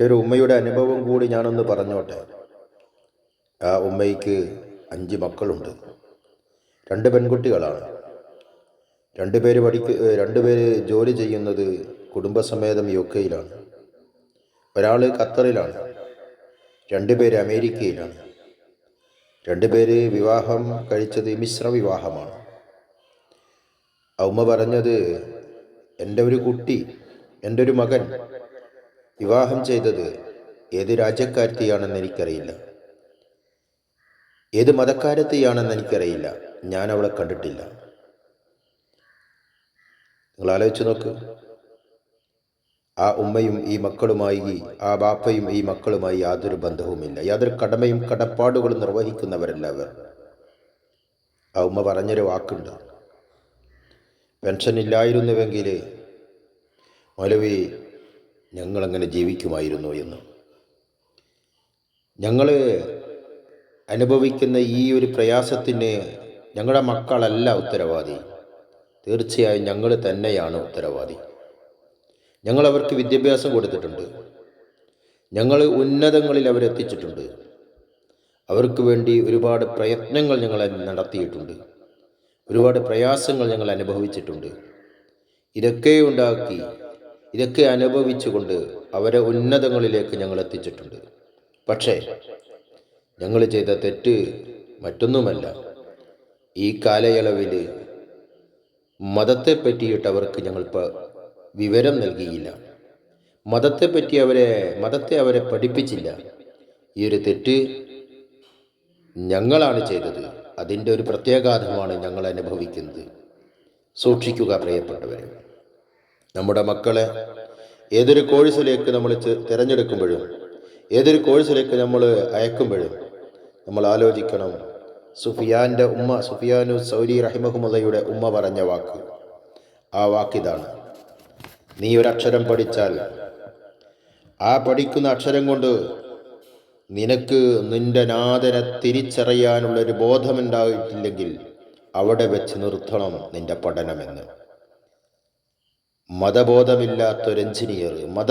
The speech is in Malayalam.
മറ്റൊരു ഉമ്മയുടെ അനുഭവം കൂടി ഞാനൊന്ന് പറഞ്ഞോട്ടെ. ആ ഉമ്മയ്ക്ക് 5 മക്കളുണ്ട്. 2 പെൺകുട്ടികളാണ്. രണ്ടുപേര് ജോലി ചെയ്യുന്നത് കുടുംബസമേതം UK-യിലാണ്. ഒരാൾ ഖത്തറിലാണ്. 2 പേര് അമേരിക്കയിലാണ്. 2 പേര് വിവാഹം കഴിച്ചത് മിശ്ര വിവാഹമാണ്. ആ ഉമ്മ പറഞ്ഞത്, എൻ്റെ ഒരു മകൻ വിവാഹം ചെയ്തത് ഏത് രാജ്യക്കാരത്തെയാണെന്ന് എനിക്കറിയില്ല, ഏത് മതക്കാരത്തെയാണെന്ന് എനിക്കറിയില്ല, ഞാൻ അവളെ കണ്ടിട്ടില്ല. നിങ്ങൾ ആലോചിച്ച് നോക്ക്. ആ ഉമ്മയും ഈ മക്കളുമായി, ആ ബാപ്പയും ഈ മക്കളുമായി യാതൊരു ബന്ധവുമില്ല, യാതൊരു കടമയും കടപ്പാടുകളും നിർവഹിക്കുന്നവരല്ല അവർ. ആ ഉമ്മ പറഞ്ഞൊരു വാക്കുണ്ട്, പെൻഷൻ ഇല്ലായിരുന്നുവെങ്കിൽ മൗലവി ഞങ്ങളങ്ങനെ ജീവിക്കുമായിരുന്നു എന്ന്. ഞങ്ങൾ അനുഭവിക്കുന്ന ഈ ഒരു പ്രയാസത്തിന് ഞങ്ങളുടെ മക്കളല്ല ഉത്തരവാദി, തീർച്ചയായും ഞങ്ങൾ തന്നെയാണ് ഉത്തരവാദി. ഞങ്ങൾ അവർക്ക് വിദ്യാഭ്യാസം കൊടുത്തിട്ടുണ്ട്, ഞങ്ങൾ ഉന്നതങ്ങളിൽ അവരെത്തിച്ചിട്ടുണ്ട്, അവർക്ക് വേണ്ടി ഒരുപാട് പ്രയത്നങ്ങൾ ഞങ്ങൾ നടത്തിയിട്ടുണ്ട്, ഒരുപാട് പ്രയാസങ്ങൾ ഞങ്ങൾ അനുഭവിച്ചിട്ടുണ്ട്. ഇതൊക്കെ അനുഭവിച്ചുകൊണ്ട് അവരെ ഉന്നതങ്ങളിലേക്ക് ഞങ്ങൾ എത്തിച്ചിട്ടുണ്ട്. പക്ഷേ ഞങ്ങൾ ചെയ്ത തെറ്റ് മറ്റൊന്നുമല്ല, ഈ കാലയളവിൽ മതത്തെ പറ്റിയിട്ട് അവർക്ക് ഞങ്ങൾ വിവരം നൽകിയില്ല, മതത്തെ അവരെ പഠിപ്പിച്ചില്ല. ഈ ഒരു തെറ്റ് ഞങ്ങളാണ് ചെയ്തത്. അതിൻ്റെ ഒരു പ്രത്യാഘാതമാണ് ഞങ്ങൾ അനുഭവിക്കുന്നത്. സൂക്ഷിക്കുക പ്രിയപ്പെട്ടവരെ. നമ്മുടെ മക്കളെ ഏതൊരു കോഴ്സിലേക്ക് നമ്മൾ തിരഞ്ഞെടുക്കുമ്പോഴും, ഏതൊരു കോഴ്സിലേക്ക് നമ്മൾ അയക്കുമ്പോഴും നമ്മൾ ആലോചിക്കണം. സുഫിയാനു സൗരി റഹിമഹുമുള്ളയുടെ ഉമ്മ പറഞ്ഞ വാക്ക്, ആ വാക്കിതാണ്: നീ ഒരക്ഷരം പഠിച്ചാൽ ആ പഠിക്കുന്ന അക്ഷരം കൊണ്ട് നിനക്ക് നിന്റെ നാഥനെ തിരിച്ചറിയാനുള്ളൊരു ബോധമുണ്ടായിട്ടില്ലെങ്കിൽ അവിടെ വെച്ച് നിർത്തണം നിന്റെ പഠനമെന്ന്. മതബോധമില്ലാത്തൊരു എഞ്ചിനീയർ,